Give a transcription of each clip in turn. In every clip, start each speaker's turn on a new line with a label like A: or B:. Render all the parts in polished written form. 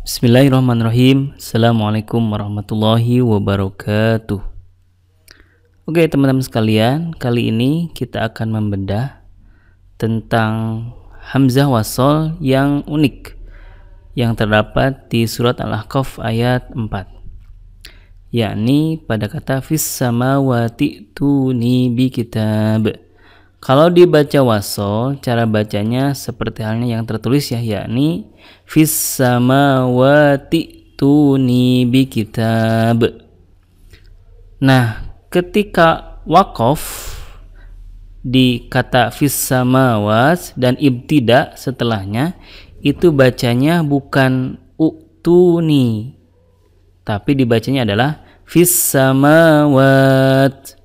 A: Bismillahirrahmanirrahim. Assalamualaikum warahmatullahi wabarakatuh. Oke teman-teman sekalian, kali ini kita akan membedah tentang hamzah wasol yang unik yang terdapat di surat Al-Ahqaf ayat 4, yakni pada kata fis samawati tuni bi kitab. Kalau dibaca wasol, cara bacanya seperti halnya yang tertulis yakni fis samawati tuni bi kitab. Nah, ketika waqaf di kata fis samawat dan ibtida setelahnya, itu bacanya bukan utuni, tapi dibacanya adalah fis samawat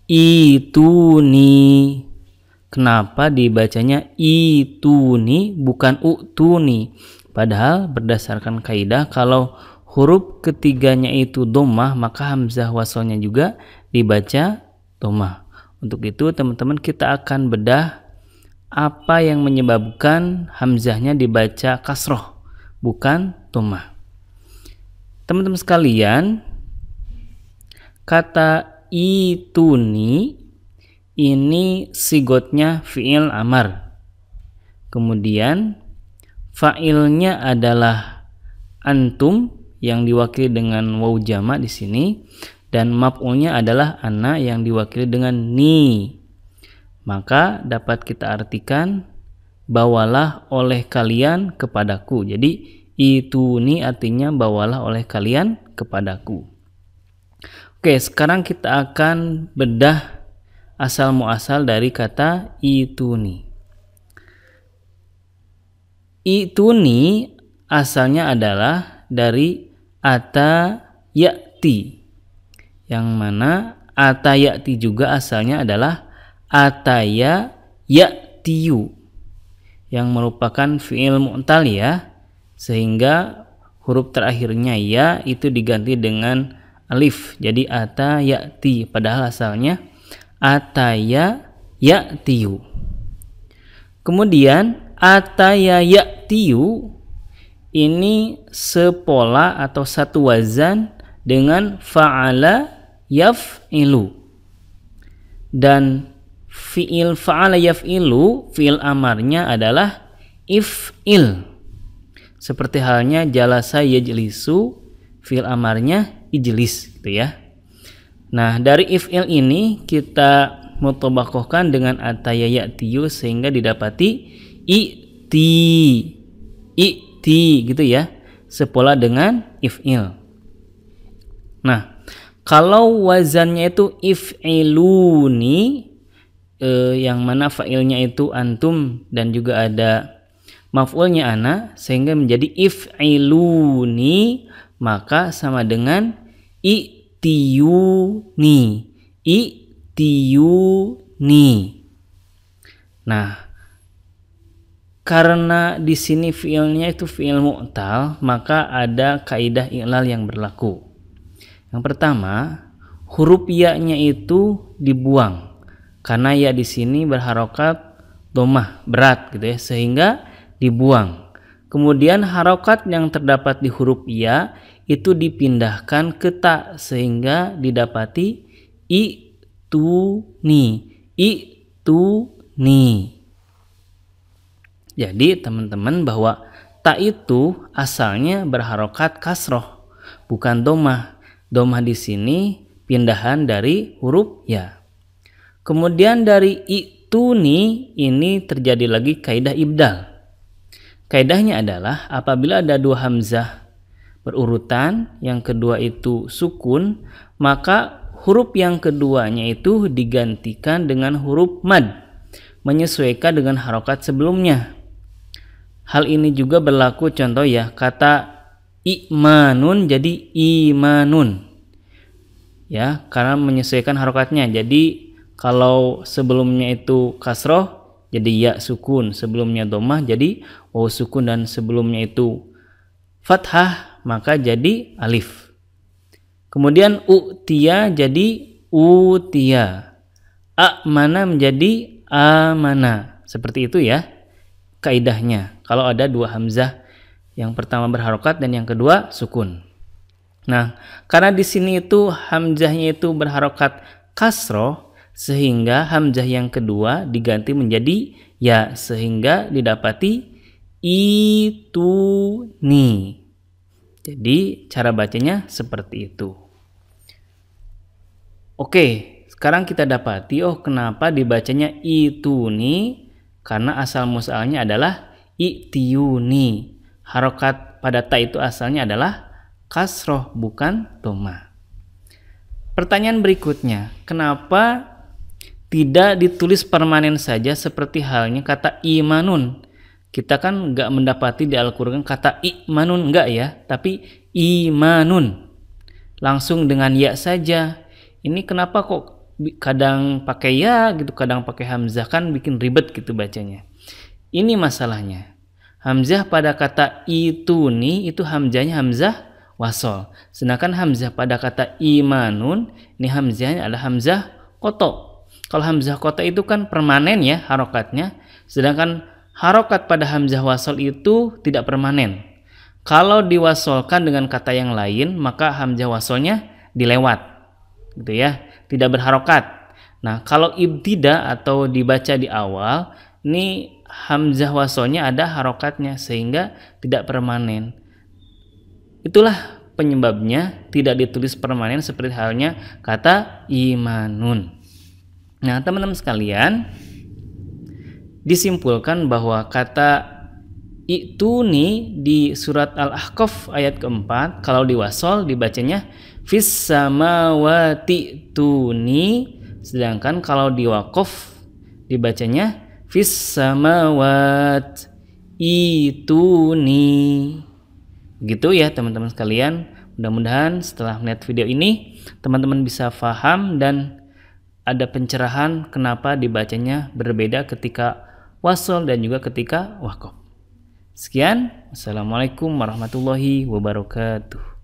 A: ituni. Kenapa dibacanya ituni bukan utuni? Padahal berdasarkan kaidah kalau huruf ketiganya itu dhammah, maka hamzah wasalnya juga dibaca dhammah. Untuk itu teman-teman kita akan bedah apa yang menyebabkan hamzahnya dibaca kasroh bukan dhammah. Teman-teman sekalian, kata ituni ini sigotnya fi'il amar. Kemudian fa'ilnya adalah antum yang diwakili dengan waw jama di sini, dan maf'ulnya adalah ana yang diwakili dengan ni. Maka dapat kita artikan bawalah oleh kalian kepadaku. Jadi ituni artinya bawalah oleh kalian kepadaku. Oke, sekarang kita akan bedah asal muasal dari kata ituni. Ituni asalnya adalah dari ata ya'ti, yang mana ata ya'ti juga asalnya adalah ataya ya'tiyu, yang merupakan fi'il mu'tal ya, sehingga huruf terakhirnya ya itu diganti dengan alif, jadi ata ya'ti, padahal asalnya ataya ya'tiyu. Kemudian ataya ya'tiyu ini sepola atau satu wazan dengan fa'ala yaf'ilu. Dan fi'il fa'ala yaf'ilu, fi'il amarnya adalah if'il. Seperti halnya jalasa yajlisu, fi'il amarnya ijlis gitu ya. Nah, dari if'il ini kita mutobaqohkan dengan ataya ya'tiyu sehingga didapati i'ti gitu ya, sepola dengan if'il. Nah, kalau wazannya itu if'iluni, yang mana fa'ilnya itu antum dan juga ada maf'ulnya ana, sehingga menjadi if'iluni, maka sama dengan i'tiyuni. Nah, karena di sini fiilnya itu fiil mu'tal, maka ada kaidah i'lal yang berlaku. Yang pertama, huruf ya-nya itu dibuang karena ya di sini berharokat dhammah berat gitu ya, sehingga dibuang. Kemudian harokat yang terdapat di huruf ya itu dipindahkan ke ta sehingga didapati i'tuni. Jadi teman-teman bahwa ta itu asalnya berharokat kasroh bukan dhammah. Dhammah di sini pindahan dari huruf ya. Kemudian dari i'tuni ini terjadi lagi kaidah ibdal. Kaidahnya adalah apabila ada dua hamzah berurutan, yang kedua itu sukun, maka huruf yang keduanya itu digantikan dengan huruf mad, menyesuaikan dengan harokat sebelumnya. Hal ini juga berlaku contoh ya, kata imanun jadi imanun ya, karena menyesuaikan harokatnya. Jadi kalau sebelumnya itu kasroh jadi ya sukun, sebelumnya dhammah jadi waw sukun, dan sebelumnya itu fathah maka jadi alif. Kemudian u'tiya jadi utia, amana menjadi amana. Seperti itu ya kaidahnya kalau ada dua hamzah Yang pertama berharokat dan yang kedua sukun. Nah, karena di sini itu hamzahnya itu berharokat kasroh, sehingga hamzah yang kedua diganti menjadi ya, sehingga didapati ituni. Jadi cara bacanya seperti itu. Oke, sekarang kita dapati kenapa dibacanya ituni, karena asal musalnya adalah itiyuni. Harokat pada ta itu asalnya adalah kasroh, bukan dhamma. Pertanyaan berikutnya, kenapa tidak ditulis permanen saja seperti halnya kata imanun? Kita kan nggak mendapati di Al-Quran kata imanun, nggak ya, tapi imanun. Langsung dengan ya saja. Ini kenapa kok kadang pakai ya gitu, kadang pakai hamzah, kan bikin ribet gitu bacanya. Ini masalahnya. Hamzah pada kata ituni itu hamzahnya hamzah wasol. Sedangkan hamzah pada kata imanun ini hamzahnya adalah hamzah koto. Kalau hamzah koto itu kan permanen ya harokatnya. Sedangkan harokat pada hamzah wasol itu tidak permanen. Kalau diwasolkan dengan kata yang lain maka hamzah wasolnya dilewat. Gitu ya, tidak berharokat. Nah, kalau ibtida atau dibaca di awal, ini hamzah wasolnya ada harokatnya sehingga tidak permanen. Itulah penyebabnya tidak ditulis permanen seperti halnya kata imanun. Nah, teman-teman sekalian, disimpulkan bahwa kata ituni di surat Al-Ahqaf ayat keempat, kalau diwasol dibacanya fis samawati tuni, sedangkan kalau diwaqaf dibacanya fis samawat ituni. Gitu ya teman-teman sekalian. Mudah-mudahan setelah melihat video ini teman-teman bisa paham dan ada pencerahan kenapa dibacanya berbeda ketika wasol dan juga ketika waqaf. Sekian, wassalamualaikum warahmatullahi wabarakatuh.